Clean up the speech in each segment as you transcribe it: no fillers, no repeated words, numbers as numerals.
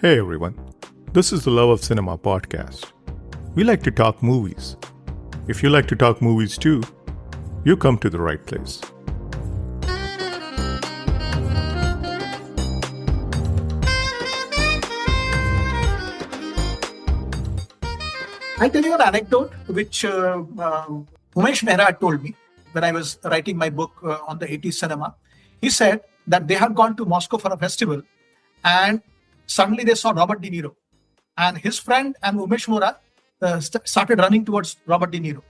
Hey everyone, this is the Love of Cinema podcast. We like to talk movies. If you like to talk movies too, you come to the right place. I'll tell you an anecdote which Umesh Mehra had told me when I was writing my book on the 80s cinema. He said that they had gone to Moscow for a festival and suddenly they saw Robert De Niro. And his friend and Umesh Mehra started running towards Robert De Niro.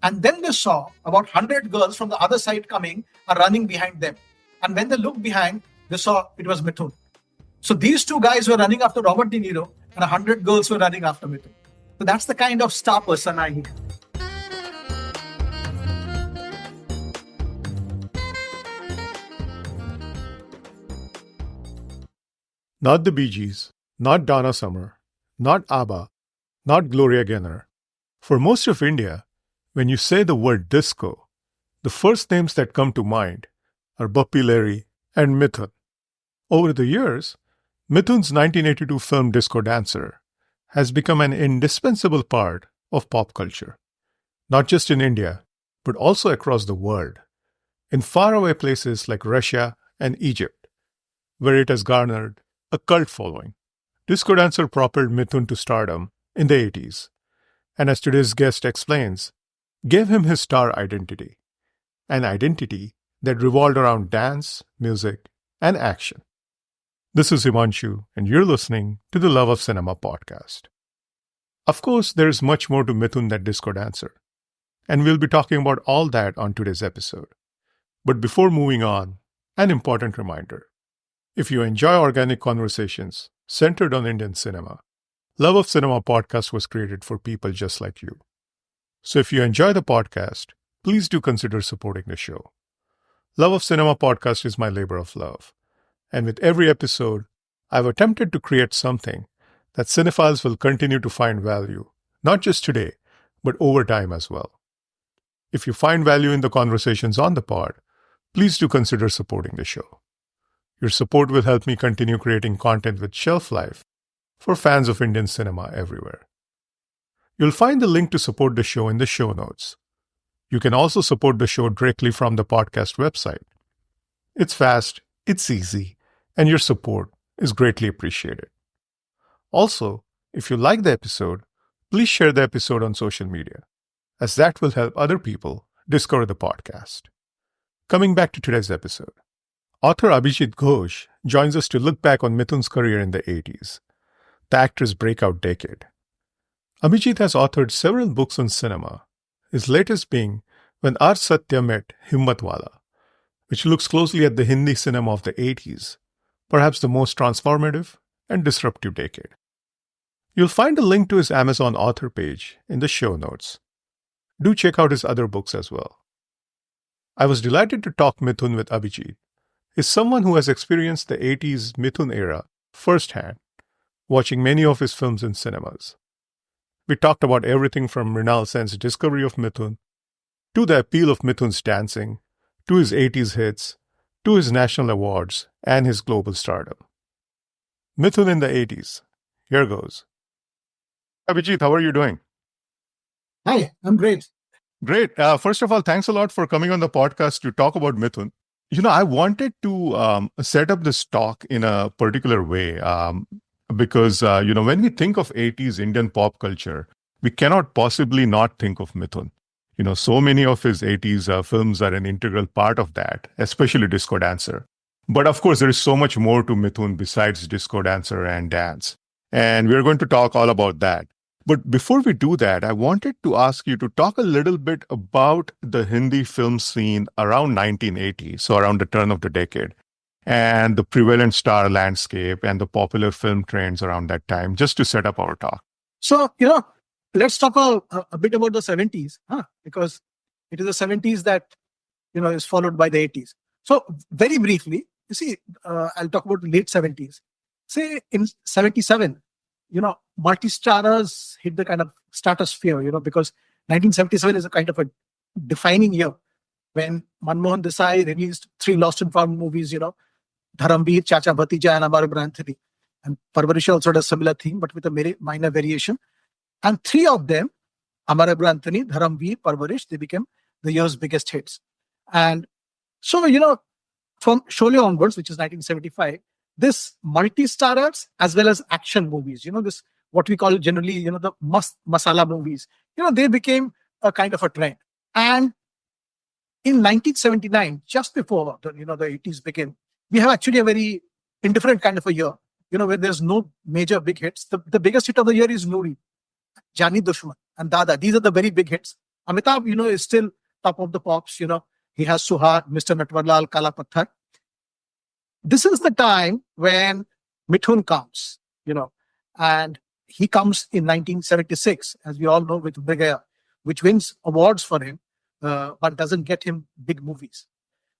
And then they saw about 100 girls from the other side coming and running behind them. And when they looked behind, they saw it was Mithun. So these two guys were running after Robert De Niro and 100 girls were running after Mithun. So that's the kind of star person I am. Not the Bee Gees, not Donna Summer, not ABBA, not Gloria Gaynor. For most of India, when you say the word disco, the first names that come to mind are Bappi Lahiri and Mithun. Over the years, Mithun's 1982 film Disco Dancer has become an indispensable part of pop culture, not just in India, but also across the world, in faraway places like Russia and Egypt, where it has garnered a cult following. Disco Dancer propelled Mithun to stardom in the 80s, and as today's guest explains, gave him his star identity, an identity that revolved around dance, music, and action. This is Himanshu, and you're listening to the Love of Cinema podcast. Of course, there is much more to Mithun than Disco Dancer, and we'll be talking about all that on today's episode. But before moving on, an important reminder. If you enjoy organic conversations centered on Indian cinema, Love of Cinema podcast was created for people just like you. So if you enjoy the podcast, please do consider supporting the show. Love of Cinema podcast is my labor of love. And with every episode, I've attempted to create something that cinephiles will continue to find value, not just today, but over time as well. If you find value in the conversations on the pod, please do consider supporting the show. Your support will help me continue creating content with shelf life for fans of Indian cinema everywhere. You'll find the link to support the show in the show notes. You can also support the show directly from the podcast website. It's fast, it's easy, and your support is greatly appreciated. Also, if you like the episode, please share the episode on social media, as that will help other people discover the podcast. Coming back to today's episode, author Avijit Ghosh joins us to look back on Mithun's career in the 80s, the actor's breakout decade. Avijit has authored several books on cinema, his latest being When Aar Satya Met Himmatwala, which looks closely at the Hindi cinema of the 80s, perhaps the most transformative and disruptive decade. You'll find a link to his Amazon author page in the show notes. Do check out his other books as well. I was delighted to talk Mithun with Avijit. He's someone who has experienced the 80s Mithun era firsthand, watching many of his films in cinemas. We talked about everything from Mrinal Sen's discovery of Mithun, to the appeal of Mithun's dancing, to his 80s hits, to his national awards, and his global stardom. Mithun in the 80s. Here goes. Avijit, how are you doing? Hi, I'm great. Great. First of all, thanks a lot for coming on the podcast to talk about Mithun. I wanted to set up this talk in a particular way because, when we think of 80s Indian pop culture, we cannot possibly not think of Mithun. So many of his 80s films are an integral part of that, especially Disco Dancer. But of course, there is so much more to Mithun besides Disco Dancer and dance. And we're going to talk all about that. But before we do that, I wanted to ask you to talk a little bit about the Hindi film scene around 1980, so around the turn of the decade, and the prevalent star landscape and the popular film trends around that time, just to set up our talk. So, let's talk a bit about the 70s, because it is the 70s that, is followed by the 80s. So very briefly, you see, I'll talk about the late 70s. Say in 77, multi-starers hit the kind of stratosphere, because 1977 is a kind of a defining year when Manmohan Desai released 3 Lost and Found movies, Dharamveer, Chacha Bhatija, and Amar Anthony. And Parvarish also does similar theme, but with a very minor variation. And three of them, Amar Anthony, Dharamveer, Parvarish, they became the year's biggest hits. And so, from Sholay onwards, which is 1975, this multi-starrers as well as action movies, this what we call generally, the masala movies, they became a kind of a trend. And in 1979, just before the 80s begin, we have actually a very indifferent kind of a year, where there's no major big hits. The biggest hit of the year is Nuri, Jani Dushman, and Dada. These are the very big hits. Amitabh, is still top of the pops. He has Suhad, Mr. Natwarlal, Kala Patthar. This is the time when Mithun comes, and he comes in 1976, as we all know, with Brigaya, which wins awards for him, but doesn't get him big movies.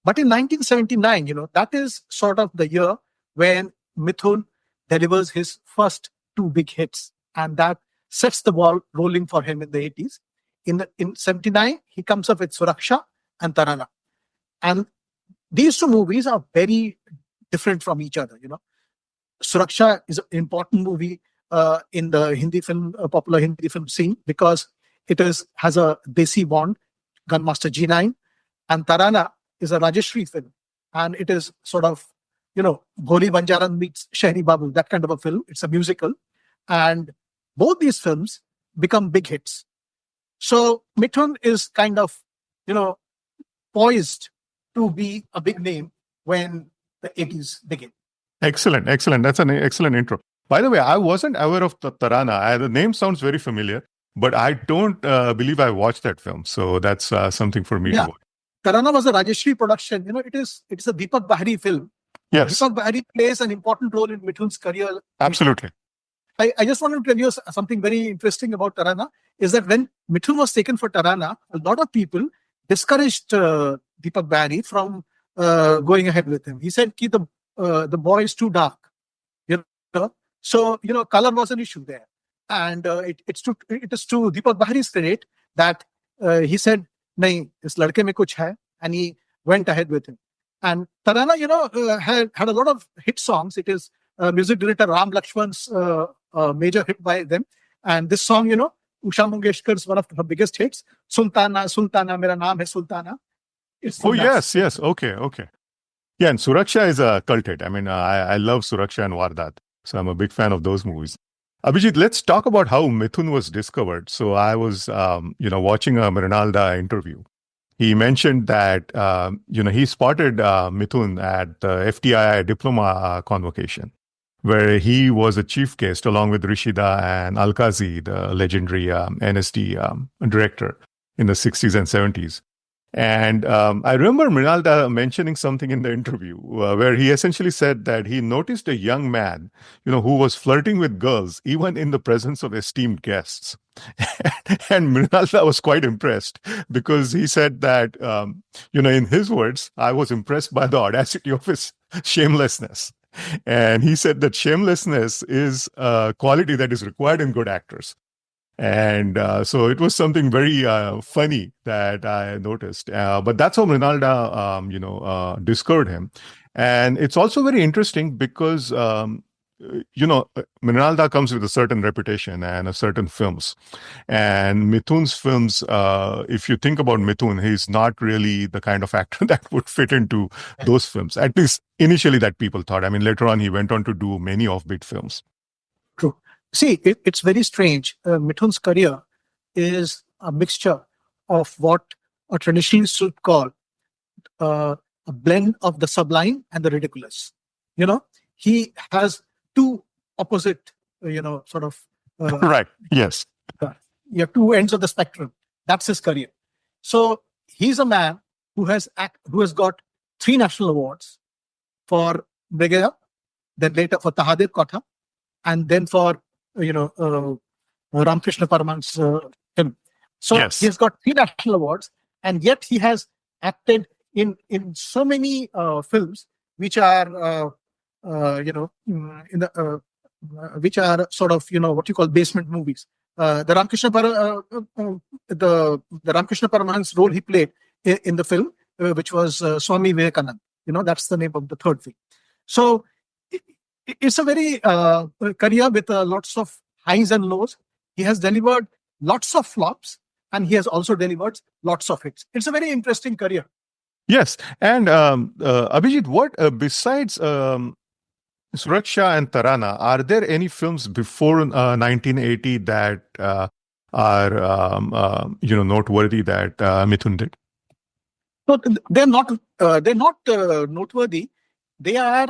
But in 1979, that is sort of the year when Mithun delivers his first two big hits, and that sets the ball rolling for him in the 80s. In 79, he comes up with Suraksha and Tarana. And these two movies are very different from each other. Suraksha is an important movie in the Hindi film, popular Hindi film scene, because it has a Desi Bond, Gunmaster G9, and Tarana is a Rajeshri film, and it is sort of, Bholi Banjaran meets Shehri Babu, that kind of a film. It's a musical, and both these films become big hits. So Mithun is kind of, poised to be a big name when the 80s begin. Excellent. That's an excellent intro. By the way, I wasn't aware of the Tarana. The name sounds very familiar, but I don't believe I watched that film. So that's something for me to watch. Tarana was a Rajeshri production. It's a Deepak Bahari film. Yes. Deepak Bahari plays an important role in Mithun's career. Absolutely. I just want to tell you something very interesting about Tarana, is that when Mithun was taken for Tarana, a lot of people discouraged Deepak Bahari from going ahead with him. He said, the boy is too dark. So, color was an issue there. And it is to Deepak Bahari's credit that he said, nahi, is ladke mein kuch hai, and he went ahead with him. And Tarana, had a lot of hit songs. It is music director Ram Lakshman's major hit by them. And this song, Usha Mangeshkar's one of her biggest hits, Sultana, Sultana, Mera Naam Hai Sultana. Yes. Okay. Yeah, and Suraksha is a cult hit. I mean, I love Suraksha and Wardat. So I'm a big fan of those movies. Abhijit, let's talk about how Mithun was discovered. So I was, watching a Mrinalda interview. He mentioned that, he spotted Mithun at the FTI diploma convocation, where he was a chief guest along with Rishida and Alkazi, the legendary NSD director in the 60s and 70s. And I remember Mrinalda mentioning something in the interview where he essentially said that he noticed a young man, who was flirting with girls, even in the presence of esteemed guests. And Mrinalda was quite impressed because he said that, in his words, I was impressed by the audacity of his shamelessness. And he said that shamelessness is a quality that is required in good actors. And so it was something very funny that I noticed. But that's how Mrinalda, discovered him. And it's also very interesting because, Mrinalda comes with a certain reputation and a certain films. And Mithun's films, if you think about Mithun, he's not really the kind of actor that would fit into those films. At least initially that people thought. I mean, later on, he went on to do many offbeat films. True. See, it's very strange. Mithun's career is a mixture of what a traditionalist would call a blend of the sublime and the ridiculous. He has two opposite, sort of. Right. Yes. You have two ends of the spectrum. That's his career. So he's a man who has got 3 national awards for Brigaya, then later for Tahadir Kotha, and then for Ramakrishna Paramahan's film. So yes. He's got 3 national awards, and yet he has acted in so many films which are which are sort of what you call basement movies. The Ramakrishna Paramahan's role he played in the film, which was Swami Vivekanand. That's the name of the third film. So It's a very career with lots of highs and lows. He has delivered lots of flops, and he has also delivered lots of hits. It's a very interesting career. Yes, and Abhijit, what besides Suraksha and Tarana, are there any films before 1980 that are noteworthy that Mithun did? No, they're not. They're not noteworthy. They are.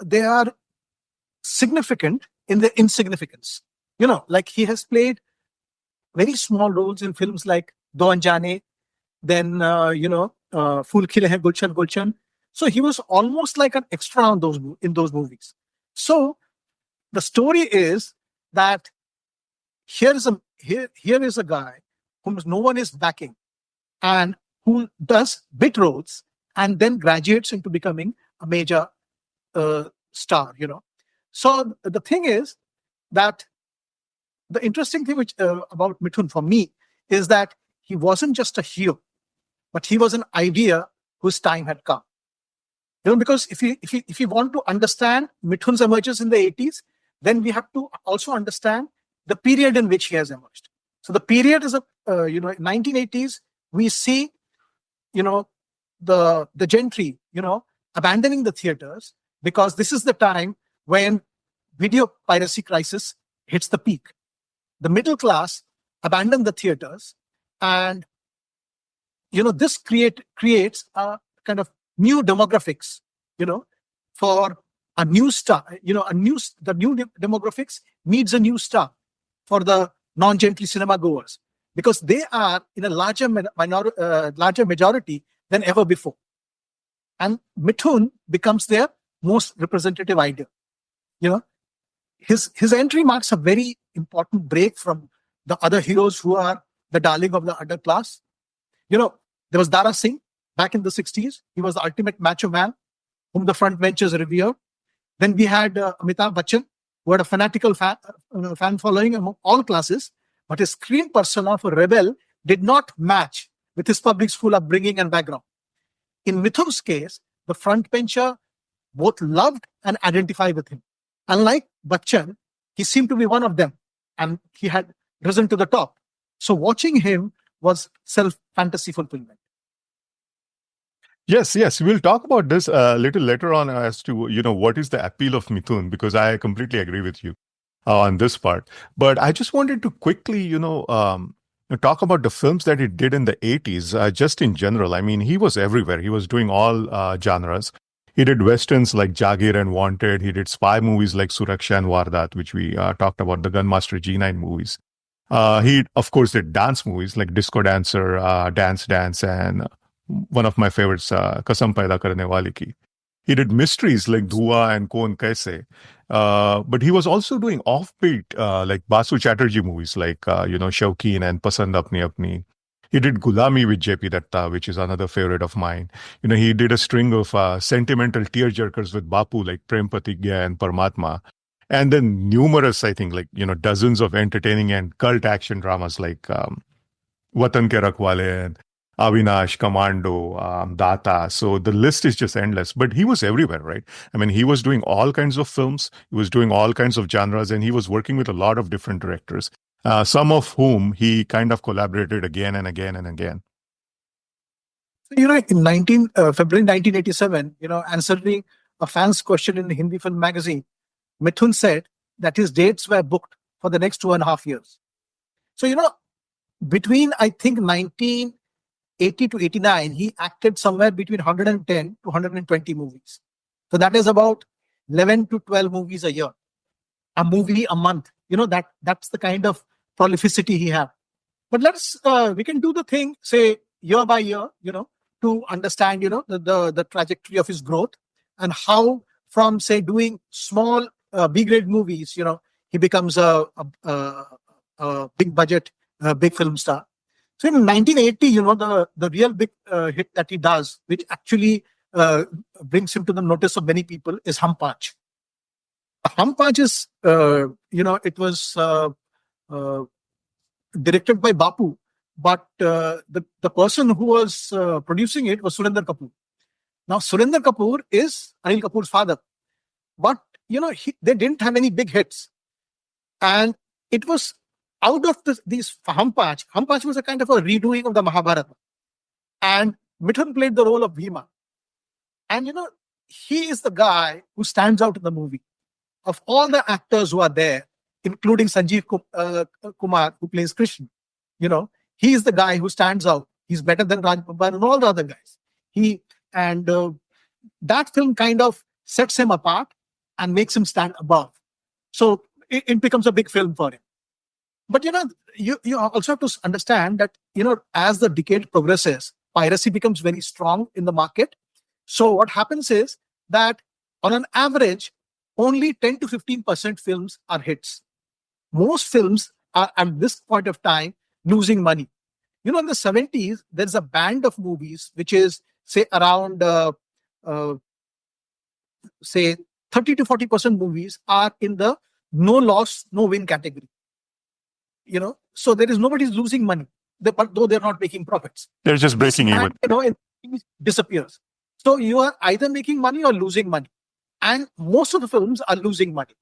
They are significant in their insignificance. Like he has played very small roles in films like Do Anjane, then Fool Khile Hai Gulshan Gulshan. So he was almost like an extra on in those movies. So the story is that here is a guy whom no one is backing and who does bit roles and then graduates into becoming a major star. So the thing is that the interesting thing about Mithun for me is that he wasn't just a hero, but he was an idea whose time had come. Because if you want to understand Mithun's emergence in the 80s, then we have to also understand the period in which he has emerged. So the period is 1980s. We see, the gentry, abandoning the theaters, because this is the time when video piracy crisis hits the peak. The middle class abandon the theaters, and this creates a kind of new demographics, for a new star. The new demographics needs a new star for the non-gentry cinema goers, because they are in a larger majority than ever before, and Mithun becomes their most representative idea. His entry marks a very important break from the other heroes who are the darling of the underclass. There was Dara Singh back in the 60s. He was the ultimate macho man whom the front benchers revered. Then we had Amitabh Bachchan, who had a fanatical fan following among all classes, but his screen persona of a rebel did not match with his public school upbringing and background. In Mithun's case, the front bencher both loved and identified with him. Unlike Bachchan, he seemed to be one of them, and he had risen to the top. So watching him was self-fantasy fulfillment. Yes. We'll talk about this a little later on as to, what is the appeal of Mithun, because I completely agree with you on this part. But I just wanted to quickly, talk about the films that he did in the 80s, just in general. I mean, he was everywhere. He was doing all genres. He did westerns like Jagir and Wanted. He did spy movies like Suraksha and Wardat, which we talked about, the Gunmaster G9 movies. He, of course, did dance movies like Disco Dancer, Dance Dance, and one of my favorites, Kasam Paida Karne Wali Ki. He did mysteries like Dhua and Kaun Kaise. But he was also doing offbeat, like Basu Chatterjee movies like, Shaukin and Pasand Apni Apni. He did Gulami with JP Datta, which is another favorite of mine. He did a string of sentimental tearjerkers with Bapu like Prem Pratigya and Paramatma. And then numerous, I think, like, dozens of entertaining and cult action dramas like Watan Ke Rakhwale and Avinash, Commando, Data. So the list is just endless. But he was everywhere, right? I mean, he was doing all kinds of films. He was doing all kinds of genres, and he was working with a lot of different directors, some of whom he kind of collaborated again and again and again. In February 1987, answering a fan's question in the Hindi Film Magazine, Mithun said that his dates were booked for the next 2.5 years. So, between, I think, 1980 to 89, he acted somewhere between 110 to 120 movies. So that is about 11 to 12 movies a year, a movie a month. That's the kind of prolificity he had. But we can do the thing, say, year by year, to understand, the trajectory of his growth and how from, say, doing small B-grade movies, he becomes a big budget, big film star. So in 1980, the real big hit that he does, which actually brings him to the notice of many people, is Hum Paanch. Hum Paanch is, it was directed by Bapu, but the person who was producing it was Surinder Kapoor. Now, Surinder Kapoor is Anil Kapoor's father, but they didn't have any big hits. And it was out of these Hampach. Hampach was a kind of a redoing of the Mahabharata. And Mithun played the role of Bhima. And, he is the guy who stands out in the movie. Of all the actors who are there, including Sanjeev Kumar, who plays Krishna, he is the guy who stands out. He's better than Raj Babbar and all the other guys. That film kind of sets him apart and makes him stand above. So it becomes a big film for him. But you also have to understand that as the decade progresses, piracy becomes very strong in the market. So what happens is that on an average, only 10 to 15% films are hits. Most films are at this point of time losing money. In the 70s, there's a band of movies which is, say, around say 30 to 40% movies are in the no loss, no win category. So there is nobody's losing money, but though they're not making profits. They're just breaking even. It disappears. So you are either making money or losing money. And most of the films are losing money.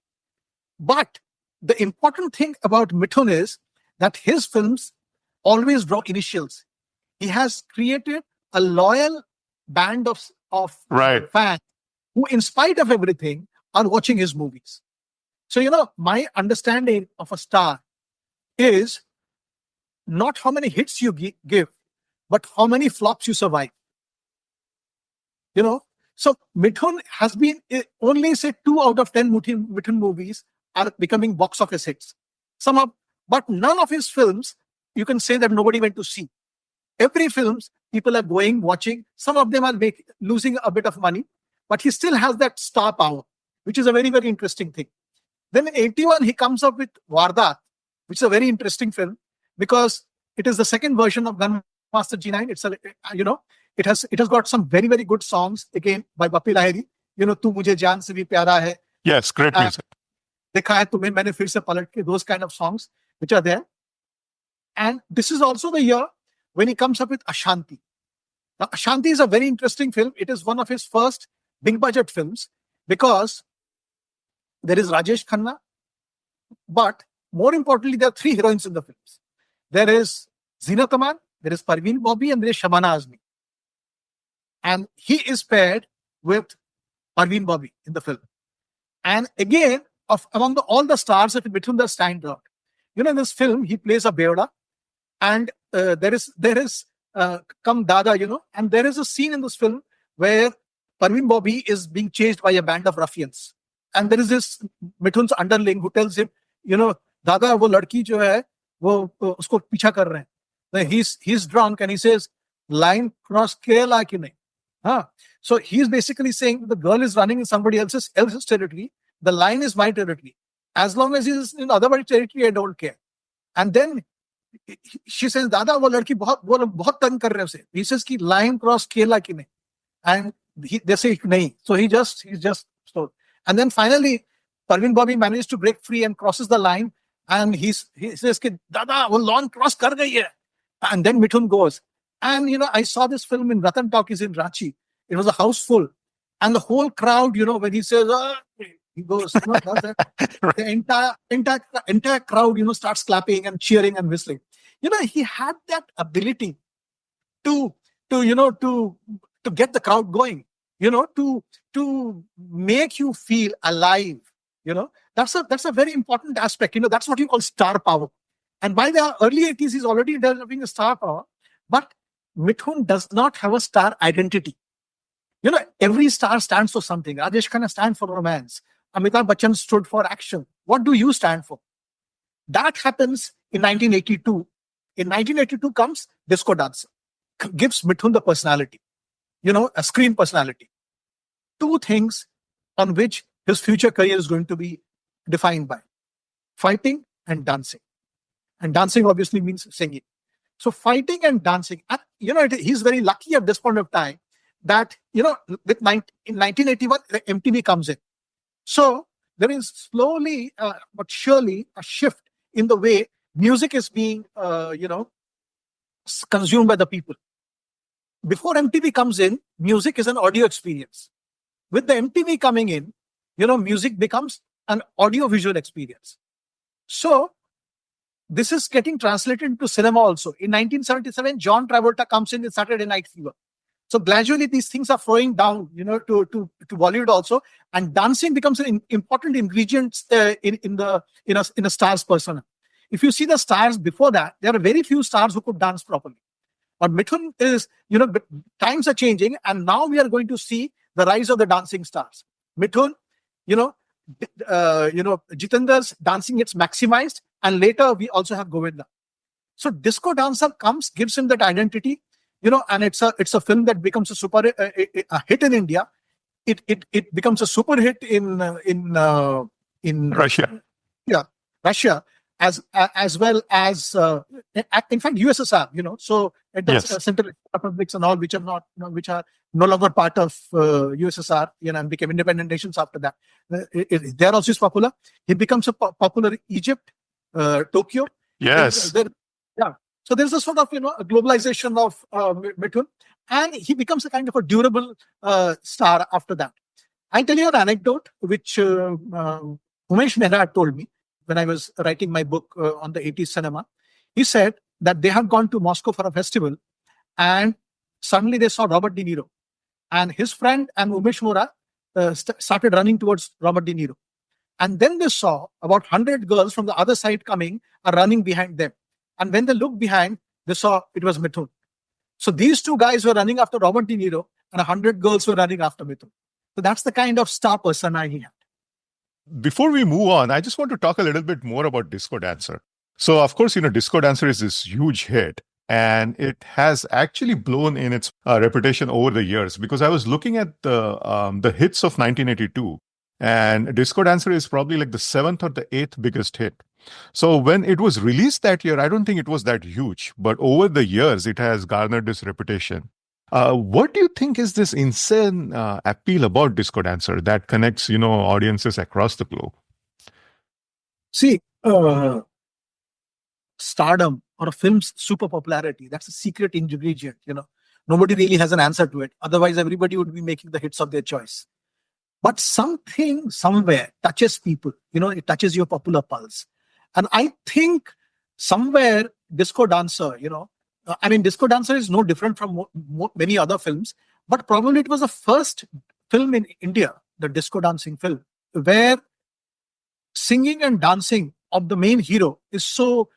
But the important thing about Mithun is that his films always draw initials. He has created a loyal band of fans who, in spite of everything, are watching his movies. So, my understanding of a star is not how many hits you give, but how many flops you survive. So Mithun has been only, say, 2 out of 10 Mithun movies are becoming box office hits. But none of his films, you can say that nobody went to see. Every films, people are going, watching. Some of them are losing a bit of money, but he still has that star power, which is a very, very interesting thing. Then in 81, he comes up with Wardaat, which is a very interesting film because it is the second version of Gunmaster G9. It has got some very, very good songs, again, by Bappi Lahiri. Tu mujhe jaan se bhi pyara hai. Yes, great music. Dekha hai tumhe maine fir se palat ke, those kind of songs which are there. And this is also the year when he comes up with Ashanti. Now, Ashanti is a very interesting film. It is one of his first big budget films because there is Rajesh Khanna, but more importantly, there are 3 heroines in the films. There is Zeenat Aman, there is Parveen Bobby, and there is Shabana Azmi. And he is paired with Parveen Bobby in the film. And again, among all the stars of Mithun that stand out, in this film, he plays a Beoda. And there is Kam Dada, and there is a scene in this film where Parveen Bobby is being chased by a band of ruffians. And there is this Mithun's underling who tells him, Dada, wo ladki jo hai, wo usko picha kar rahe hain. He's drunk and he says, line cross Kerala ki nahi. So he's basically saying the girl is running in somebody else's territory. The line is my territory. As long as he's in other territory, I don't care. And then she says, Dada, wo ladki bahut tang kar rahe hai usse. He says ki line cross Kerala ki nahi. And they say nahi. So he's just so. And then finally, Parveen Bobby manages to break free and crosses the line. And he says, Dada, wo line cross kar gayi hai. And then Mithun goes. And, I saw this film in Ratan Talkies in Ranchi. It was a house full. And the whole crowd, when he says, he goes, does that. The entire crowd, starts clapping and cheering and whistling. He had that ability to get the crowd going, to make you feel alive. That's a very important aspect. That's what you call star power. And by the early 80s, he's already developing a star power. But Mithun does not have a star identity. Every star stands for something. Rajesh Khanna stands for romance. Amitabh Bachchan stood for action. What do you stand for? That happens in 1982. In 1982 comes Disco Dancer. Gives Mithun the personality. A screen personality. 2 things on which his future career is going to be defined by. Fighting and dancing. And dancing obviously means singing. So fighting and dancing, and he's very lucky at this point of time that, in 1981, MTV comes in. So there is slowly but surely a shift in the way music is being, consumed by the people. Before MTV comes in, music is an audio experience. With the MTV coming in, music becomes an audio-visual experience. So this is getting translated into cinema also. In 1977, John Travolta comes in with Saturday Night Fever. So gradually these things are flowing down, to Bollywood also, and dancing becomes an important ingredient in a star's persona. If you see the stars before that, there are very few stars who could dance properly. But Mithun is, times are changing, and now we are going to see the rise of the dancing stars. Mithun, you know, Jitender's dancing gets maximized, and later we also have Govinda. So Disco Dancer comes, gives him that identity, and it's a film that becomes a hit in India. It becomes a super hit in Russia. Yeah, Russia, as well as in fact USSR. So that's Yes. Central Republics and all, which are not, which are no longer part of USSR, and became independent nations after that. There also is popular. He becomes popular in Egypt, Tokyo. Yes. Yeah. So there's a sort of a globalization of Mithun, and he becomes a kind of a durable star after that. I tell you an anecdote which Umesh Mehra told me when I was writing my book on the 80s cinema. He said that they had gone to Moscow for a festival, and suddenly they saw Robert De Niro, and his friend and Umesh Mehra started running towards Robert De Niro, and then they saw about 100 girls from the other side coming and running behind them. And when they looked behind, they saw it was Mithun. So these two guys were running after Robert De Niro, and 100 girls were running after Mithun. So that's the kind of star persona he had. Before we move on, I just want to talk a little bit more about Disco Dancer. So, of course, Disco Dancer is this huge hit, and it has actually blown in its reputation over the years. Because I was looking at the hits of 1982, and Disco Dancer is probably like the 7th or the 8th biggest hit. So when it was released that year, I don't think it was that huge, but over the years, it has garnered this reputation. What do you think is this insane appeal about Disco Dancer that connects, audiences across the globe? See, stardom or a film's super popularity, that's a secret ingredient. Nobody really has an answer to it. Otherwise, everybody would be making the hits of their choice. But something somewhere touches people, it touches your popular pulse. And I think somewhere Disco Dancer, Disco Dancer is no different from many other films, but probably it was the first film in India, the disco dancing film, where singing and dancing of the main hero is so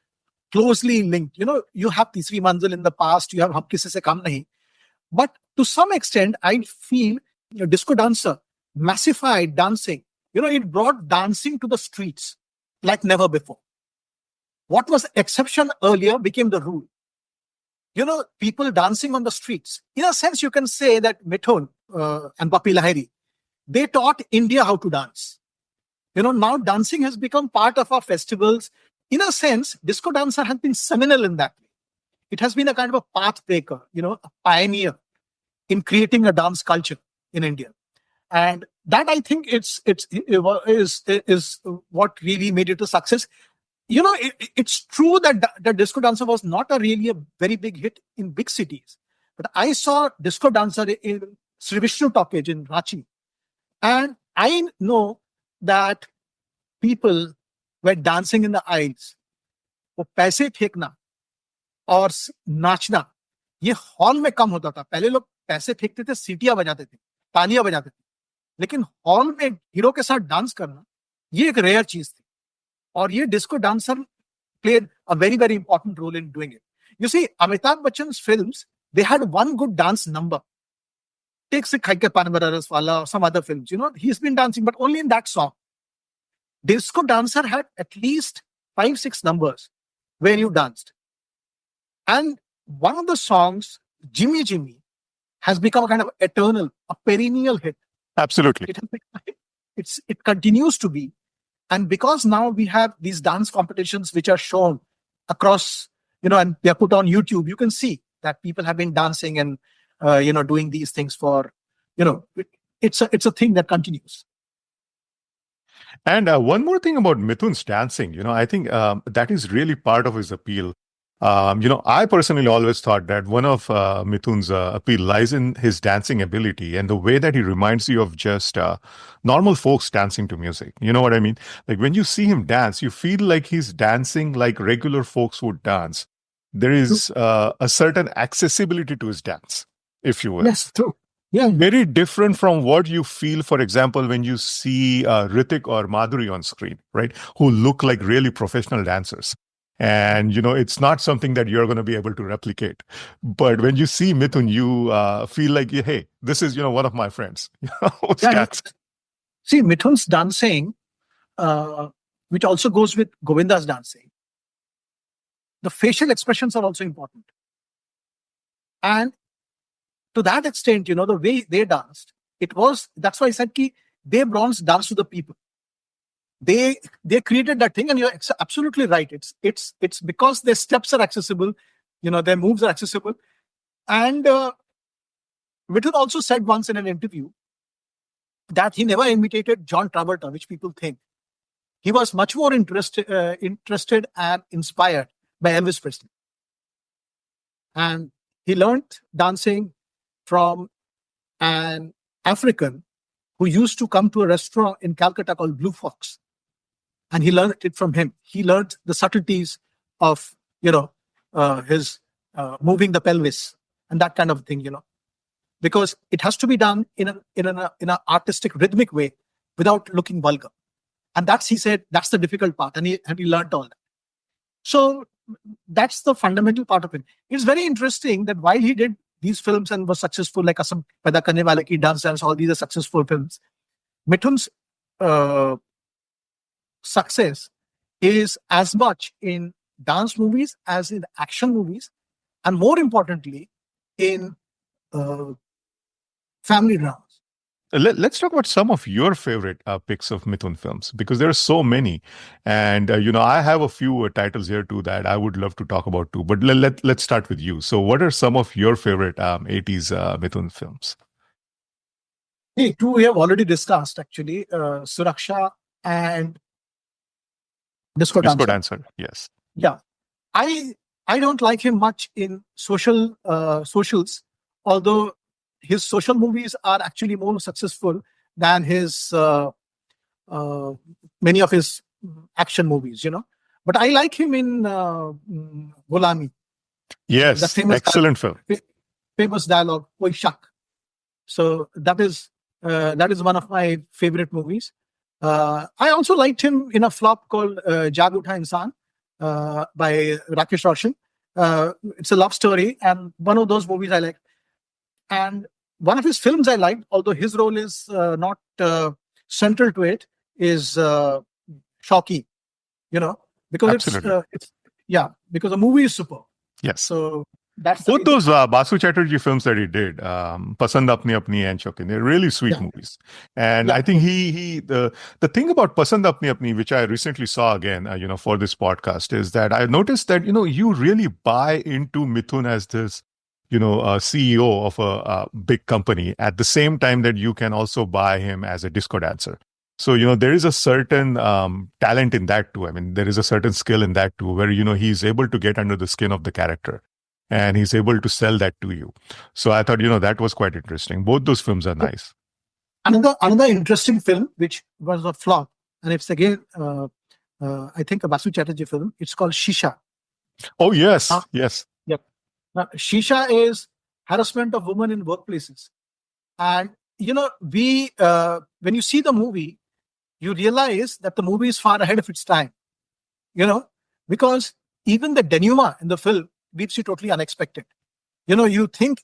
closely linked. You have Tisri Manzil in the past, you have Hum Kisi Se Kam Nahi. But to some extent, I feel Disco Dancer massified dancing. It brought dancing to the streets like never before. What was exception earlier became the rule. People dancing on the streets. In a sense, you can say that Mithun and Papi Lahiri, they taught India how to dance. Now dancing has become part of our festivals. In a sense, Disco Dancer has been seminal in that way. It has been a kind of a path breaker, a pioneer in creating a dance culture in India. And that, I think, is what really made it a success. It's true that the Disco Dancer was not really a very big hit in big cities. But I saw Disco Dancer in Sri Vishnu Talkage in Ranchi. And I know that people were dancing in the aisles. वो पैसे फेंकना और नाचना ये hall में कम होता था. पहले लोग पैसे फेंकते थे, सीटियां बजाते थे, तालियां बजाते थे. लेकिन हॉल में हीरो के साथ डांस करना ये एक रेयर चीज थी. और ये disco dancer played a very, very important role in doing it. You see, Amitabh Bachchan's films, they had one good dance number. Take Sikhaike Panbararas Wala or some other films, he's been dancing, but only in that song. Disco Dancer had at least 5-6 numbers where you danced. And one of the songs, Jimmy Jimmy, has become a kind of eternal, a perennial hit. Absolutely. It continues to be. And because now we have these dance competitions which are shown across, and they are put on YouTube, you can see that people have been dancing and, doing these things for, it's a thing that continues. And one more thing about Mithun's dancing, I think that is really part of his appeal. I personally always thought that one of Mithun's appeal lies in his dancing ability and the way that he reminds you of just normal folks dancing to music. You know what I mean? Like when you see him dance, you feel like he's dancing like regular folks would dance. There True. is a certain accessibility to his dance, if you will. Yes, true. Yeah. Very different from what you feel, for example, when you see Ritik or Madhuri on screen, right? Who look like really professional dancers. And, it's not something that you're going to be able to replicate. But when you see Mithun, you feel like, hey, this is, one of my friends. Who's Yeah. dancing. See, Mithun's dancing, which also goes with Govinda's dancing, the facial expressions are also important. And to that extent, the way they danced, that's why I said they bronze dance to the people. They created that thing, and you're absolutely right. It's because their steps are accessible, their moves are accessible. And Mithun also said once in an interview that he never imitated John Travolta, which people think. He was much more interested and inspired by Elvis Presley. And he learned dancing from an African who used to come to a restaurant in Calcutta called Blue Fox. And he learned it from him. He learned the subtleties of, his moving the pelvis and that kind of thing, because it has to be done in an artistic, rhythmic way without looking vulgar. And he said, that's the difficult part. And he learned all that. So that's the fundamental part of it. It's very interesting that while he did these films and was successful, like Asam Paida Karne Wale Ki, Dance, all these are successful films, Mithun's success is as much in dance movies as in action movies, and more importantly, in family dramas. Let's talk about some of your favorite picks of Mithun films, because there are so many. And, I have a few titles here too that I would love to talk about too. But let's start with you. So what are some of your favorite 80s Mithun films? Hey, two we have already discussed, actually, Suraksha and Disco Dancer, yes. Yeah. I don't like him much in socials, although his social movies are actually more successful than his many of his action movies, But I like him in Gulami. Yes, the famous excellent film. Famous dialogue, Koi Shak. So that is one of my favorite movies. I also liked him in a flop called Jag Utha Insan by Rakesh Roshan. It's a love story, and one of those movies I like. And one of his films I liked, although his role is not central to it, is Shauki. Because because the movie is superb. Yes. So that's both those Basu Chatterjee films that he did, Pasand Apni Apni and Shauki, they're really sweet movies. And I think the thing about Pasand Apni Apni, which I recently saw again, for this podcast, is that I noticed that, you really buy into Mithun as this, CEO of a big company at the same time that you can also buy him as a disco dancer. So, there is a certain talent in that too. I mean, there is a certain skill in that too, where, he's able to get under the skin of the character and he's able to sell that to you. So I thought, that was quite interesting. Both those films are nice. Another interesting film, which was a flop, and it's again, I think a Basu Chatterjee film. It's called Shisha. Oh, yes. Yes. Yep. Shisha is harassment of women in workplaces. And, when you see the movie, you realize that the movie is far ahead of its time, because even the denouement in the film leaves you totally unexpected. You think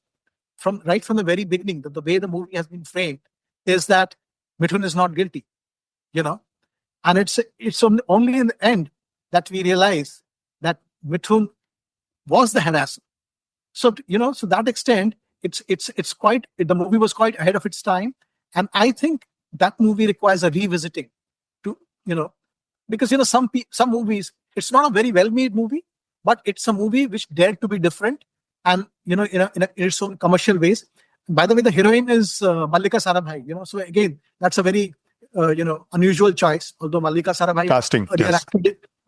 from the very beginning that the way the movie has been framed is that Mithun is not guilty, and it's only in the end that we realize that Mithun was the harasser. So, so that extent, it's quite, the movie was quite ahead of its time. And I think that movie requires a revisiting to, because, some movies, it's not a very well-made movie, but it's a movie which dared to be different and, in its own commercial ways. By the way, the heroine is Mallika Sarabhai, so again, that's a very, unusual choice. Although Mallika Sarabhai casting, yes.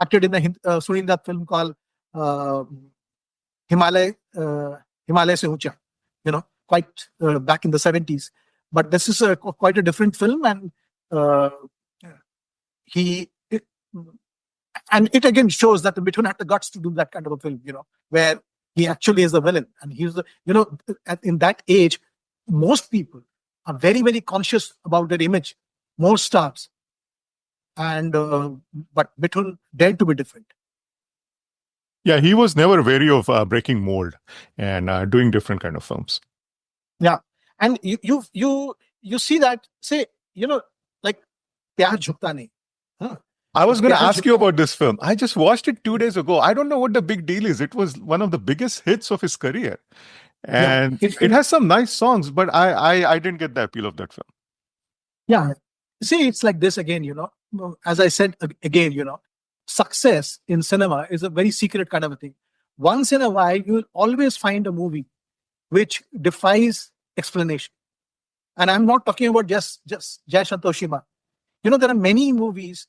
acted in the Sunil Dutt film called Himalaya, Himalaya se Uncha, quite back in the 70s. But this is quite a different film, and uh, he it, and it again shows that the Mithun had the guts to do that kind of a film, where he actually is the villain, and he's the in that age, most people are very very conscious about their image, most stars, and but Mithun dared to be different. Yeah, he was never wary of breaking mold and doing different kind of films. Yeah, and you see that, say, like Pyar Jhukta Nahi. Huh? I was going to ask you about this film. I just watched it 2 days ago. I don't know what the big deal is. It was one of the biggest hits of his career. And it has some nice songs, but I didn't get the appeal of that film. Yeah. See, it's like this again, as I said again, success in cinema is a very secret kind of a thing. Once in a while, you'll always find a movie which defies explanation. And I'm not talking about just Jai Santoshima. There are many movies,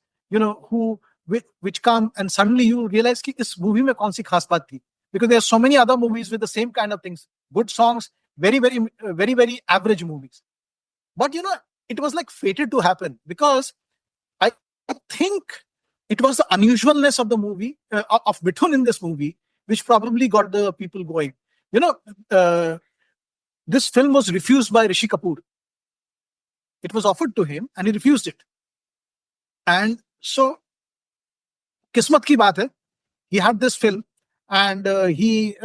which come and suddenly you realize that this movie mein kaun si khas baat thi, because there are so many other movies with the same kind of things, good songs, very very very very average movies. But it was like fated to happen, because I think it was the unusualness of the movie, of Mithun in this movie, which probably got the people going. This film was refused by Rishi Kapoor. It was offered to him and he refused it. And so, kismat ki baat hai, he had this film, and he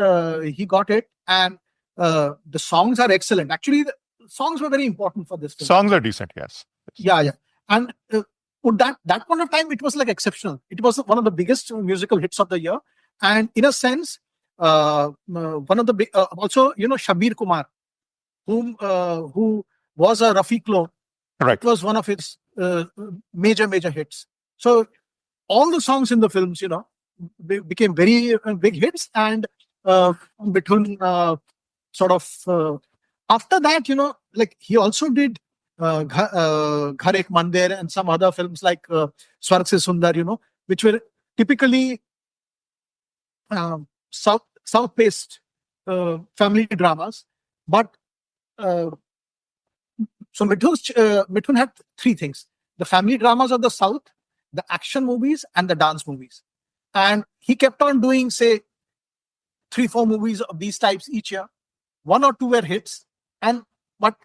got it, and the songs are excellent. Actually, the songs were very important for this film. Songs are decent, yes. Yeah. And that point of time, it was like exceptional. It was one of the biggest musical hits of the year. And in a sense, one of the big, also, Shabir Kumar, who was a Rafi clone. Right. It was one of his major hits. So all the songs in the films, became very big hits. And Mithun sort of, after that, like he also did Ghar Ek Mandir and some other films like Swarg Se Sundar, which were typically South-paced family dramas. But so Mithun had three things: the family dramas of the South, the action movies, and the dance movies. And he kept on doing, say, 3-4 movies of these types each year. 1 or 2 were hits, but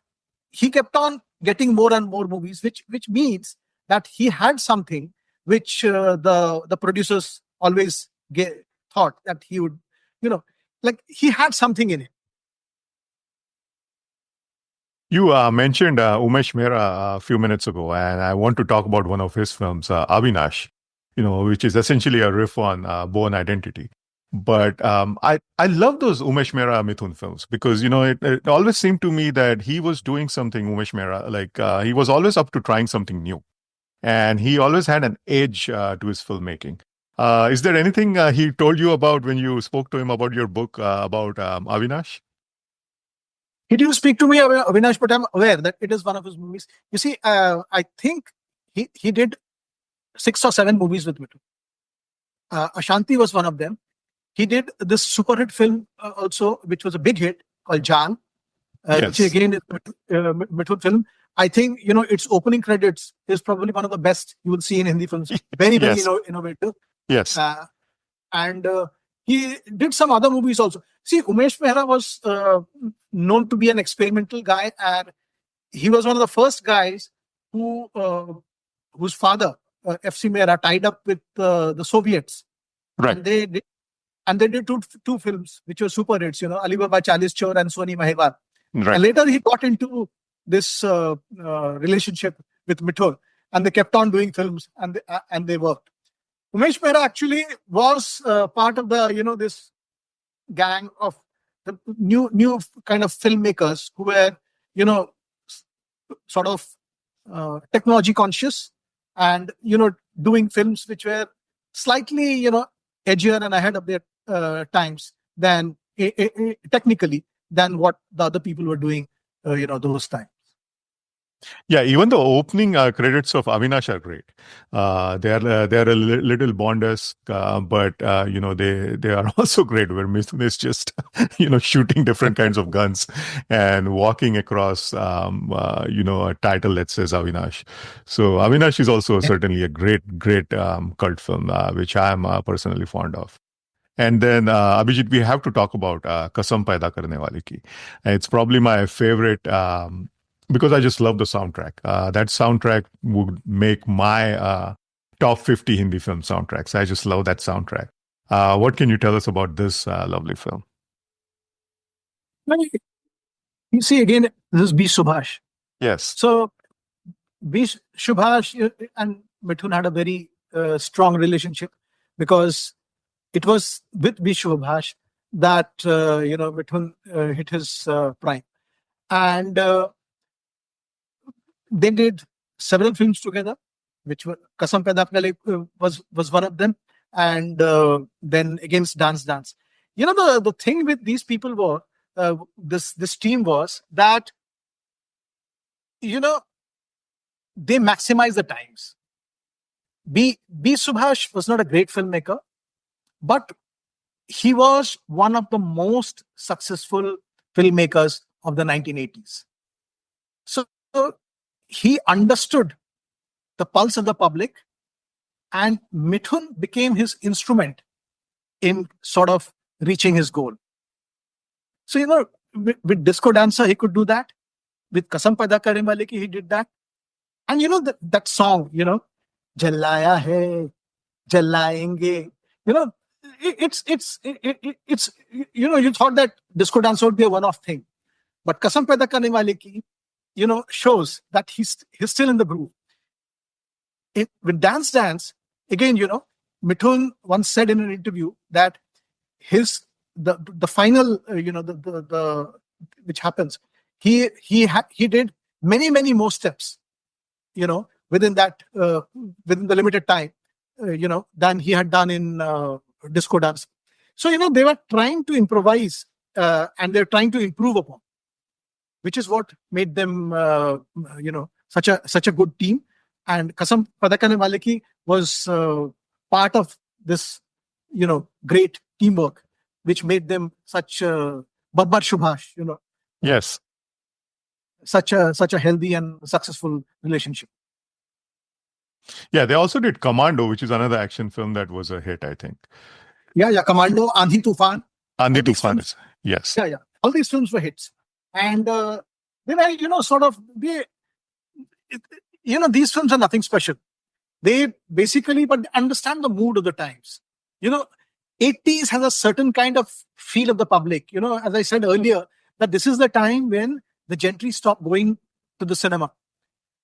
he kept on getting more and more movies, which means that he had something which the producers always thought that he would, like he had something in it. You mentioned Umesh Mehra a few minutes ago, and I want to talk about one of his films, Avinash, which is essentially a riff on Born Identity. But I love those Umesh Mehra Mithun films, because, it always seemed to me that he was doing something, Umesh Mehra, like he was always up to trying something new. And he always had an edge to his filmmaking. Is there anything he told you about when you spoke to him about your book about Avinash? He didn't speak to me about Avinash, but I'm aware that it is one of his movies. You see, I think he did 6 or 7 movies with Mithun. Ashanti was one of them. He did this super hit film also, which was a big hit, called Jaan, which again is a Mithun film. I think, its opening credits is probably one of the best you will see in Hindi films. Very, very innovative. Yes. And he did some other movies also. See, Umesh Mehra was known to be an experimental guy, and he was one of the first guys whose father, FC Mehra, tied up with the Soviets. Right. And they did two films which were super hits, Ali Baba Chalis Chor and Soni Mahewar. Right. And later he got into this relationship with Mithun, and they kept on doing films, and they worked. Umesh Mehra actually was part of the, this gang of the new kind of filmmakers who were, sort of technology conscious, and, doing films which were slightly, edgier and ahead of their times than technically than what the other people were doing, those times. Yeah, even the opening credits of Avinash are great. They are a little Bond-esque, but they are also great. Where Mithun is just shooting different kinds of guns and walking across a title that says Avinash. So Avinash is also certainly a great cult film, which I am personally fond of. And then, Abhijit, we have to talk about Kasam Paida Karne Wale Ki. It's probably my favorite because I just love the soundtrack. That soundtrack would make my top 50 Hindi film soundtracks. I just love that soundtrack. What can you tell us about this lovely film? Well, you see, again, this is B. Subhash. Yes. So B. Subhash and Mithun had a very strong relationship because it was with B. Subhash that Mithun hit his prime, and they did several films together, which were Kasam Paida Karne was one of them, and then against Dance Dance. The thing with these people were this team was that they maximize the times. B. Subhash was not a great filmmaker, but he was one of the most successful filmmakers of the 1980s. So he understood the pulse of the public, and Mithun became his instrument in sort of reaching his goal. So, with Disco Dancer, he could do that. With Kasam Paida Karne Wale Ki, he did that. And that song, Jalaya hai, Jalayenge, it's you thought that Disco Dancer would be a one-off thing. But Kasam Paida Karne Wale Ki, shows that he's still in the groove. With Dance Dance, again, Mithun once said in an interview that the final, the which happens, he did many more steps, within the limited time, than he had done in Disco Dance. So they were trying to improvise, and they're trying to improve upon, which is what made them such a good team. And Kasam Paida Karne Wale Ki was part of this great teamwork, which made them such Babbar Subhash, Yes. such a healthy and successful relationship. Yeah, they also did Commando, which is another action film that was a hit, I think. Yeah, Commando, Andhi Tufan. Andhi Tufan is, yes. Yeah. All these films were hits. And then these films are nothing special. They basically, but understand the mood of the times. 80s has a certain kind of feel of the public. As I said earlier, that this is the time when the gentry stop going to the cinema.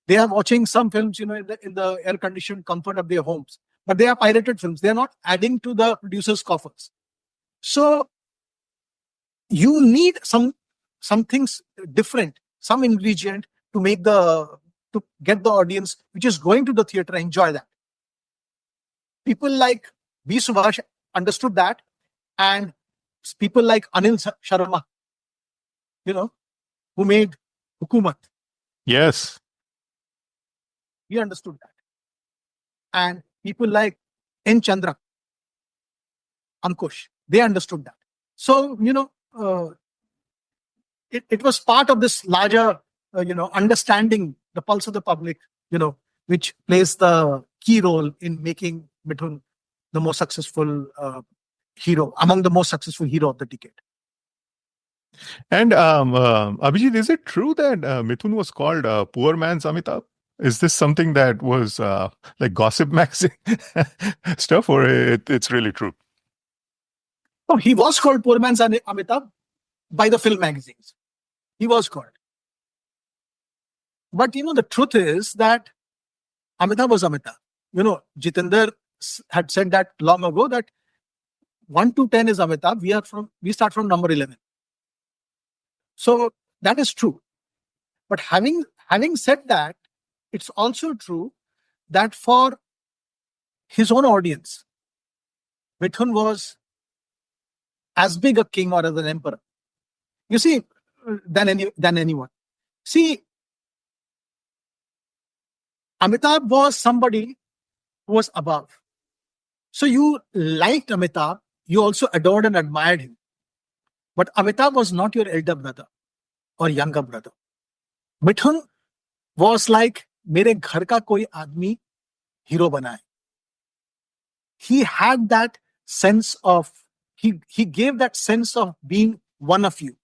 They are watching some films, in the air-conditioned comfort of their homes. But they are pirated films. They are not adding to the producer's coffers. So you need some things different, some ingredient to get the audience which is going to the theater enjoy that. People like B. Subhash understood that, and people like Anil Sharma, who made Hukumat. Yes. He understood that. And people like N. Chandra, Ankush, they understood that. So, it was part of this larger, understanding the pulse of the public, which plays the key role in making Mithun the most successful hero, among the most successful hero of the decade. And Abhijit, is it true that Mithun was called poor man's Amitabh? Is this something that was like gossip magazine stuff, or it's really true? Oh, he was called poor man's Amitabh by the film magazines. He was called. But the truth is that Amitabh was Amitabh. Jitendra had said that long ago, that 1 to 10 is Amitabh. We start from number 11. So that is true. But having said that, it's also true that for his own audience, Mithun was as big a king or as an emperor, than anyone. See, Amitabh was somebody who was above. So you liked Amitabh, you also adored and admired him. But Amitabh was not your elder brother or younger brother. Mithun was like मेरे घर का कोई आदमी hero बना है. He had that sense of, he gave that sense of being one of you.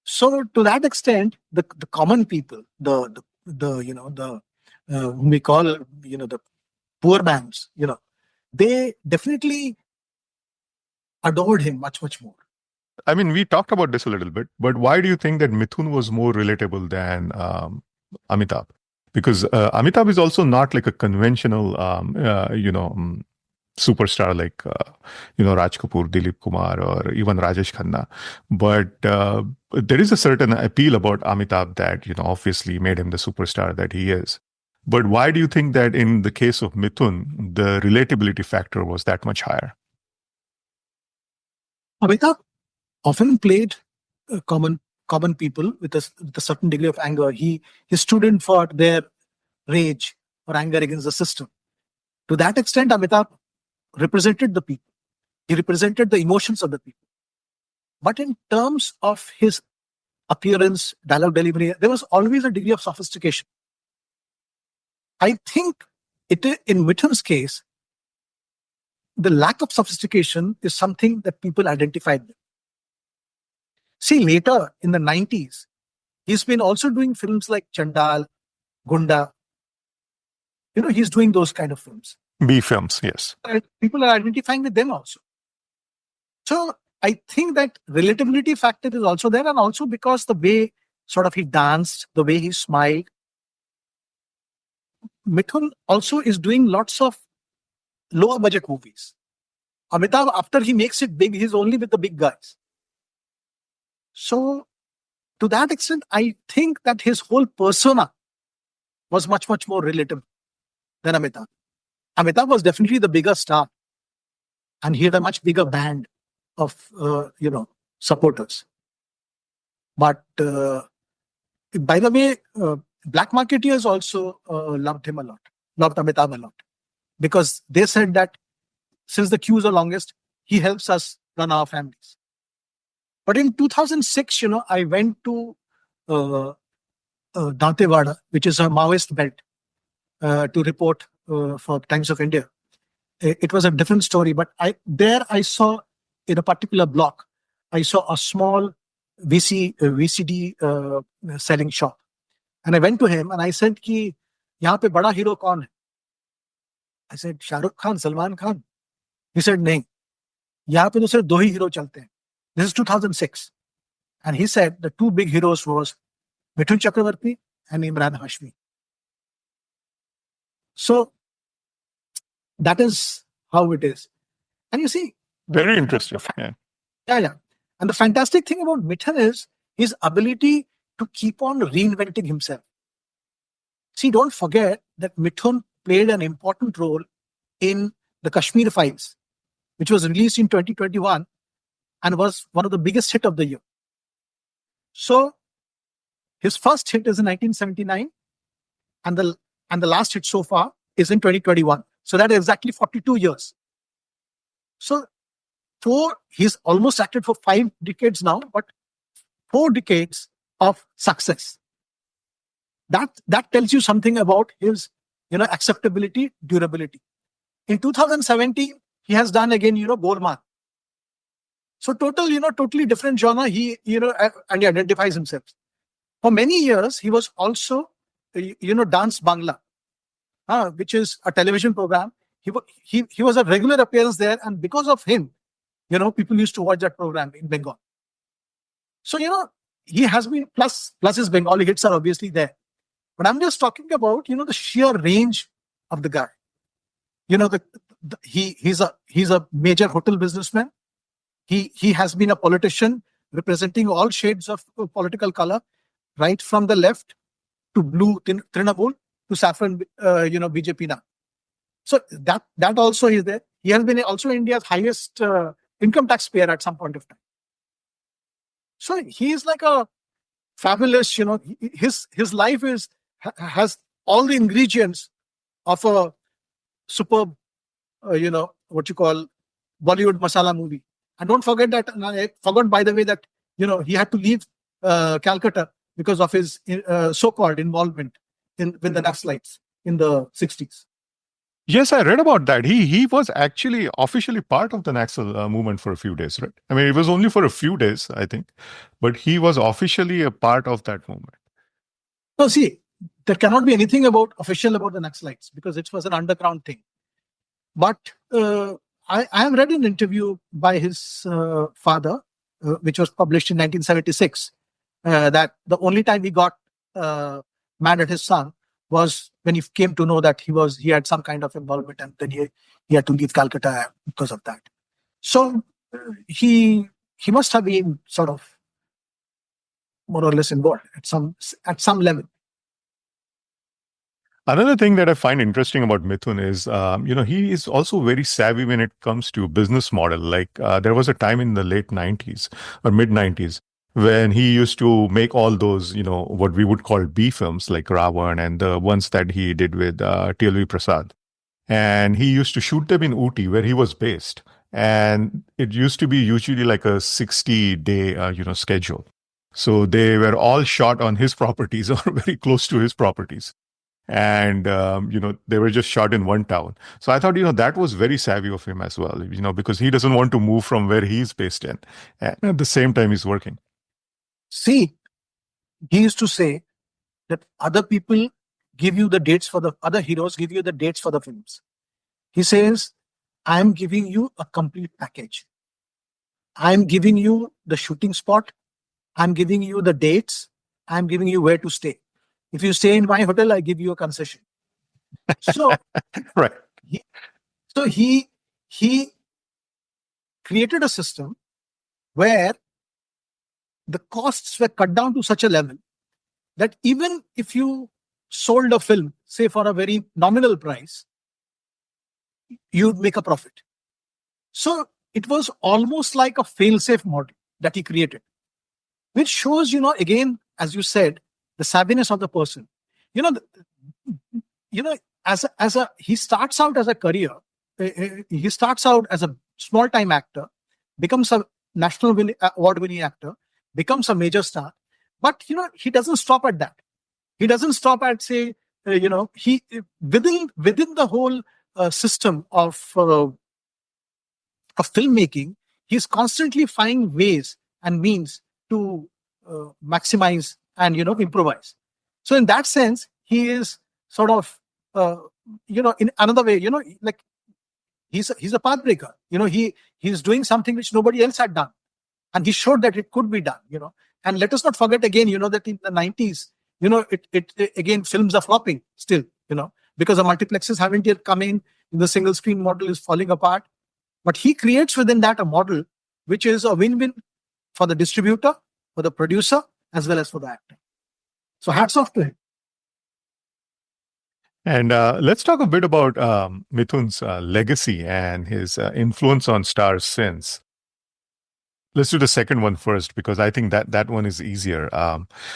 So to that extent, the common people, the whom we call, the poor man's, they definitely adored him much, much more. I mean, we talked about this a little bit, but why do you think that Mithun was more relatable than Amitabh? Because Amitabh is also not like a conventional, superstar like, Raj Kapoor, Dilip Kumar, or even Rajesh Khanna. But there is a certain appeal about Amitabh that, obviously made him the superstar that he is. But why do you think that in the case of Mithun, the relatability factor was that much higher? Amitabh often played common people with a certain degree of anger. He stood in for their rage or anger against the system. To that extent, Amitabh represented the people. He represented the emotions of the people. But in terms of his appearance, dialogue delivery, there was always a degree of sophistication. I think in Mithun's case, the lack of sophistication is something that people identified with. See, later in the 90s, he's been also doing films like Chandal, Gunda. He's doing those kind of films. B films, yes. People are identifying with them also. So I think that relatability factor is also there, and also because the way sort of he danced, the way he smiled. Mithun also is doing lots of lower budget movies. Amitabh, after he makes it big, he's only with the big guys. So to that extent, I think that his whole persona was much, much more relatable than Amitabh. Amitabh was definitely the bigger star, and he had a much bigger band of supporters. But by the way, black marketeers also loved him a lot, loved Amitabh a lot, because they said that since the queues are longest, he helps us run our families. But in 2006, I went to Dantewada, which is a Maoist belt, to report for Times of India. It was a different story, but I saw in a particular block, I saw a small VCD selling shop. And I went to him and I said, ki, yahan pe bada hero kaun hai? I said, Shah Rukh Khan, Salman Khan. He said, nahi. Yahan pe to sirf do hi hero chalte hain. This is 2006. And he said the two big heroes was Mithun Chakravarti and Imran Hashmi. So that is how it is. And you see, very interesting. Yeah. And the fantastic thing about Mithun is his ability to keep on reinventing himself. See, don't forget that Mithun played an important role in the Kashmir Files, which was released in 2021 and was one of the biggest hit of the year. So his first hit is in 1979, and the last hit so far is in 2021. So that is exactly 42 years. So he's almost acted for 5 decades now, but 4 decades of success. That tells you something about his acceptability, durability. In 2017, he has done again Borman. So totally different genre. He and he identifies himself. For many years, he was also Dance Bangla, which is a television program. He was a regular appearance there, and because of him, people used to watch that program in Bengal. So he has been plus his Bengali hits are obviously there. But I'm just talking about the sheer range of the guy. He's a major hotel businessman. He has been a politician representing all shades of political color, right from the left to blue Trinamool to saffron BJP now. So that also is there. He has been also India's highest income taxpayer at some point of time. So he is like a fabulous, his life has all the ingredients of a superb, what you call Bollywood masala movie. And don't forget that, and I forgot, by the way, that, he had to leave Calcutta because of his so-called involvement with the Naxalites in the 60s. Yes, I read about that. He was actually officially part of the Naxal movement for a few days, right? I mean, it was only for a few days, I think, but he was officially a part of that movement. No, see, there cannot be anything official about the Naxalites because it was an underground thing. But I have read an interview by his father, which was published in 1976, that the only time he got mad at his son was when he came to know that he had some kind of involvement, and then he had to leave Calcutta because of that. So he must have been sort of more or less involved at some level. Another thing that I find interesting about Mithun is, he is also very savvy when it comes to business model. Like there was a time in the late 90s or mid 90s when he used to make all those, what we would call B films like Ravan and the ones that he did with TLV Prasad. And he used to shoot them in Ooty, where he was based. And it used to be usually like a 60-day, schedule. So they were all shot on his properties or very close to his properties. And, they were just shot in one town. So I thought, that was very savvy of him as well, because he doesn't want to move from where he's based in. And at the same time, he's working. See, he used to say that other people give you the dates for the other heroes, give you the dates for the films. He says, I am giving you a complete package. I am giving you the shooting spot. I'm giving you the dates. I'm giving you where to stay. If you stay in my hotel, I give you a concession. So, right. He created a system where the costs were cut down to such a level that even if you sold a film, say for a very nominal price, you'd make a profit. So it was almost like a fail-safe model that he created, which shows, again, as you said, the savviness of the person. He starts out as a career. He starts out as a small-time actor, becomes a national award-winning actor, becomes a major star. But, he doesn't stop at that. He doesn't stop at, say, he within the whole system of filmmaking, he's constantly finding ways and means to maximize and improvise. So in that sense, he is sort of in another way, like he's a pathbreaker. He's doing something which nobody else had done, and he showed that it could be done. And let us not forget again, that in the 90s, it again, films are flopping still, because the multiplexes haven't yet come in. The single screen model is falling apart. But he creates within that a model which is a win-win for the distributor, for the producer, as well as for the actor. So hats off to him. And let's talk a bit about Mithun's legacy and his influence on stars since. Let's do the second one first, because I think that one is easier.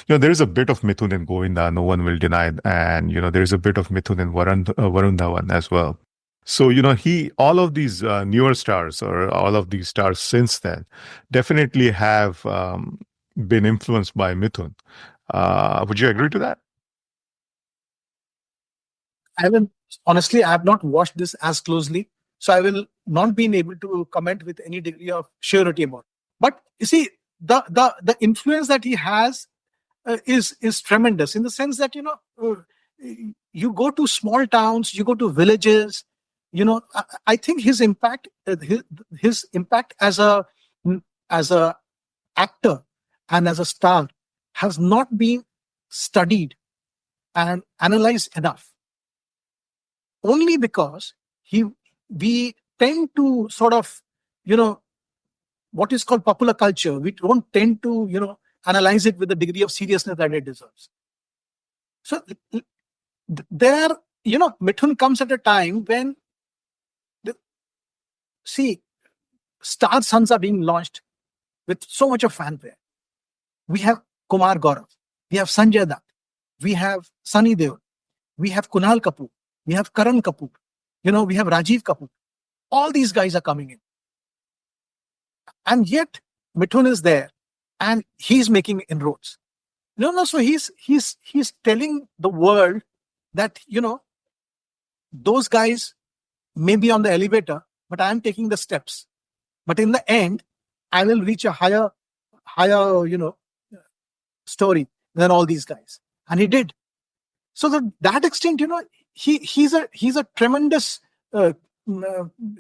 There is a bit of Mithun in Govinda, no one will deny. And, there is a bit of Mithun in Varun Dhawan as well. So, all of these newer stars or all of these stars since then definitely have been influenced by Mithun. Would you agree to that? Honestly, I have not watched this as closely, so I will not be able to comment with any degree of surety about it. But you see, the influence that he has is tremendous, in the sense that, you go to small towns, you go to villages, I think his impact as a actor and as a star has not been studied and analyzed enough. Only because we tend to sort of, what is called popular culture. We don't tend to, analyze it with the degree of seriousness that it deserves. So Mithun comes at a time when star sons are being launched with so much of fanfare. We have Kumar Gaurav, we have Sanjay Dutt, we have Sunny Deol, We have Kunal Kapoor. We have Karan Kapoor. We have Rajiv Kapoor. All these guys are coming in. And yet, Mithun is there and he's making inroads. No. So he's telling the world that, those guys may be on the elevator, but I am taking the steps. But in the end, I will reach a higher, story than all these guys. And he did. So to that extent, he's a tremendous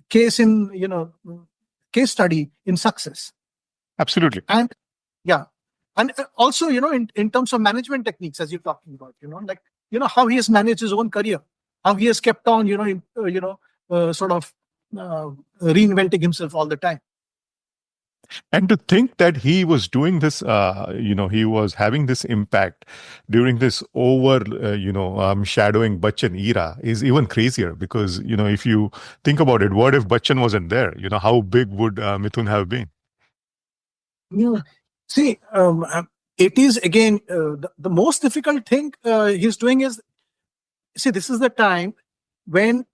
case case study in success. Absolutely. And yeah. And also, in terms of management techniques, as you're talking about, how he has managed his own career, how he has kept on, sort of reinventing himself all the time. And to think that he was doing this, he was having this impact during this shadowing Bachchan era is even crazier because, if you think about it, what if Bachchan wasn't there? How big would Mithun have been? Yeah. See, it is again, the most difficult thing he's doing is, this is the time when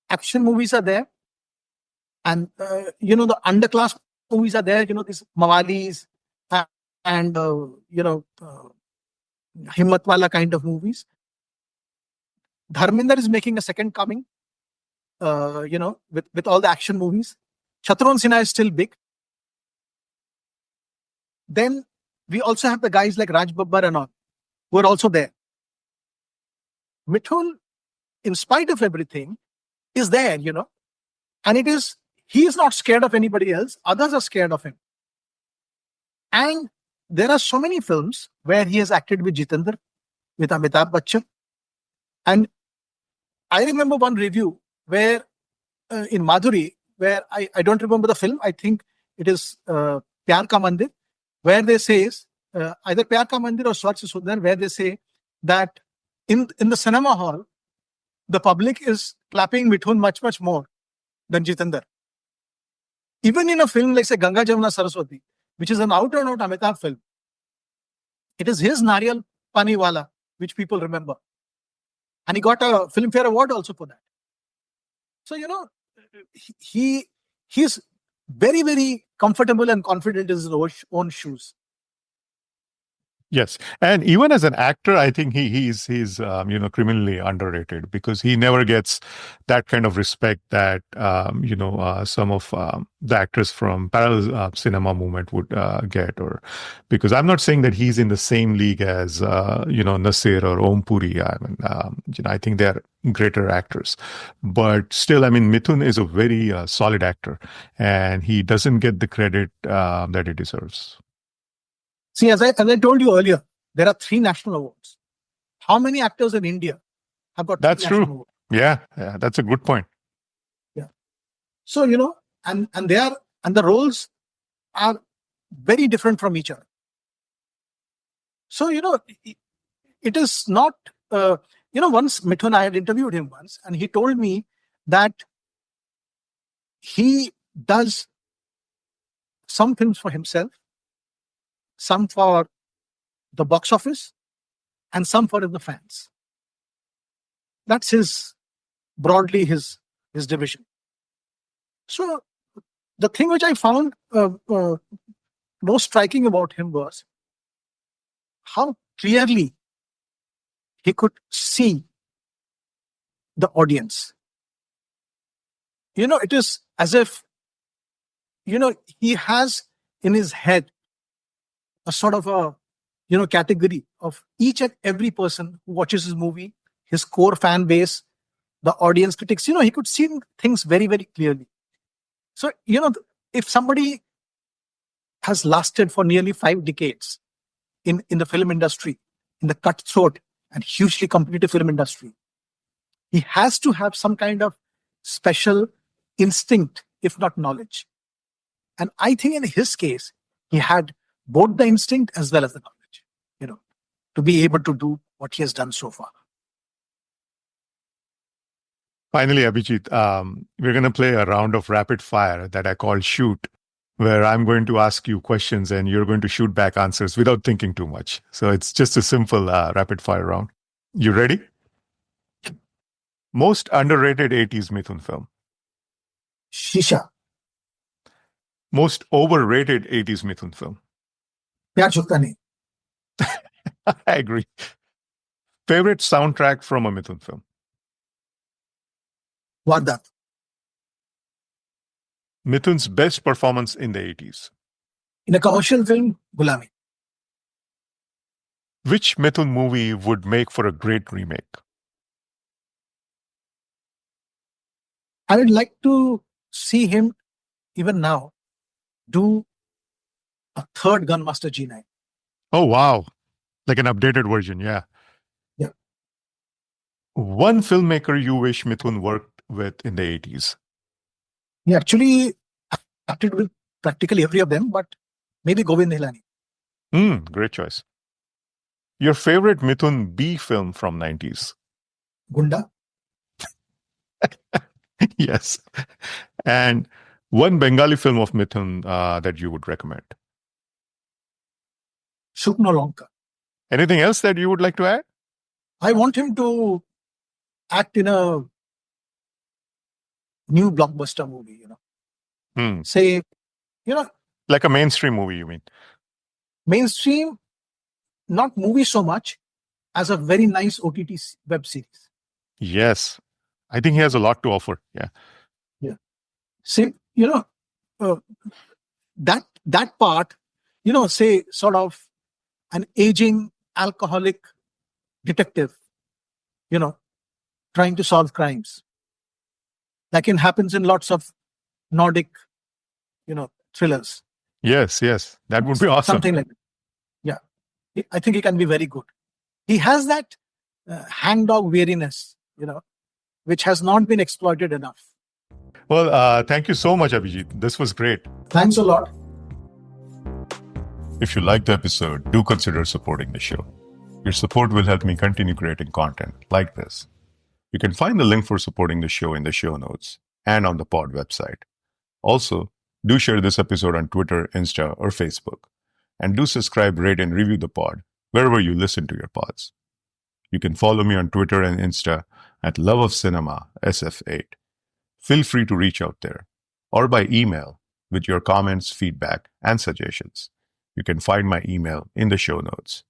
action movies are there. And, the underclass movies are there, these Mawalis and Himmatwala kind of movies. Dharminder is making a second coming, with all the action movies. Shatrughan Sinha is still big. Then we also have the guys like Raj Babbar and all, who are also there. Mithun, in spite of everything, is there, and he is not scared of anybody else. Others are scared of him. And there are so many films where he has acted with Jitendra, with Amitabh Bachchan. And I remember one review where in Madhuri, where I don't remember the film. I think it is Pyar Ka Mandir, where they say, either Pyar Ka Mandir or Swachh Sundar, where they say that in the cinema hall, the public is clapping Mithun much, much more than Jitendra. Even in a film like, say, Ganga Jamuna Saraswati, which is an out-and-out Amitabh film, it is his Nariyal Paniwala, which people remember. And he got a Filmfare Award also for that. So, he's very, very comfortable and confident in his own shoes. Yes, and even as an actor, I think he's criminally underrated because he never gets that kind of respect that some of the actors from parallel cinema movement would get. Or because I'm not saying that he's in the same league as Nasir or Om Puri. I mean, I think they're greater actors, but still, I mean, Mithun is a very solid actor, and he doesn't get the credit that he deserves. See, as I told you earlier, there are 3 national awards. How many actors in India have got? That's true. Awards? Yeah, that's a good point. Yeah. So and the roles are very different from each other. So it is not. Once Mithun, I had interviewed him once, and he told me that he does some films for himself, some for the box office, and some for the fans. That's broadly his division. So the thing which I found most striking about him was how clearly he could see the audience. It is as if, he has in his head a sort of a, category of each and every person who watches his movie, his core fan base, the audience critics. He could see things very, very clearly. So, if somebody has lasted for nearly 5 decades in the film industry, in the cutthroat and hugely competitive film industry, he has to have some kind of special instinct, if not knowledge. And I think in his case, he had both the instinct as well as the knowledge, to be able to do what he has done so far. Finally, Avijit, we're going to play a round of rapid fire that I call Shoot. where I'm going to ask you questions and you're going to shoot back answers without thinking too much. So it's just a simple rapid fire round. You ready? Most underrated 80s Mithun film. Shisha. Most overrated 80s Mithun film. Pyar Chukta Nahi. I agree. Favorite soundtrack from a Mithun film. Wardat. Mithun's best performance in the 80s. In a commercial film, Gulami. Which Mithun movie would make for a great remake? I would like to see him, even now, do a third Gunmaster G9. Oh, wow. Like an updated version, yeah. Yeah. One filmmaker you wish Mithun worked with in the 80s. He actually acted with practically every of them, but maybe Govind Hilani. Great choice. Your favorite Mithun B film from 90s? Gunda. Yes. And one Bengali film of Mithun that you would recommend? Shukno Lonka. Anything else that you would like to add? I want him to act in a new blockbuster movie, Say, like a mainstream movie, you mean? Mainstream, not movie so much, as a very nice OTT web series. Yes. I think he has a lot to offer. Yeah. Yeah. Say, that part, say sort of an aging alcoholic detective, trying to solve crimes. Like it happens in lots of Nordic, thrillers. Yes. That would be awesome. Something like that. Yeah. I think he can be very good. He has that hangdog weariness, which has not been exploited enough. Well, thank you so much, Avijit. This was great. Thanks a lot. If you liked the episode, do consider supporting the show. Your support will help me continue creating content like this. You can find the link for supporting the show in the show notes and on the pod website. Also, do share this episode on Twitter, Insta, or Facebook. And do subscribe, rate, and review the pod wherever you listen to your pods. You can follow me on Twitter and Insta at loveofcinemasf8. Feel free to reach out there or by email with your comments, feedback, and suggestions. You can find my email in the show notes.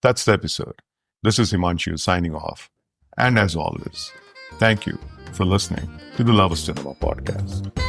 That's the episode. This is Himanshu signing off. And as always, thank you for listening to the Love of Cinema podcast.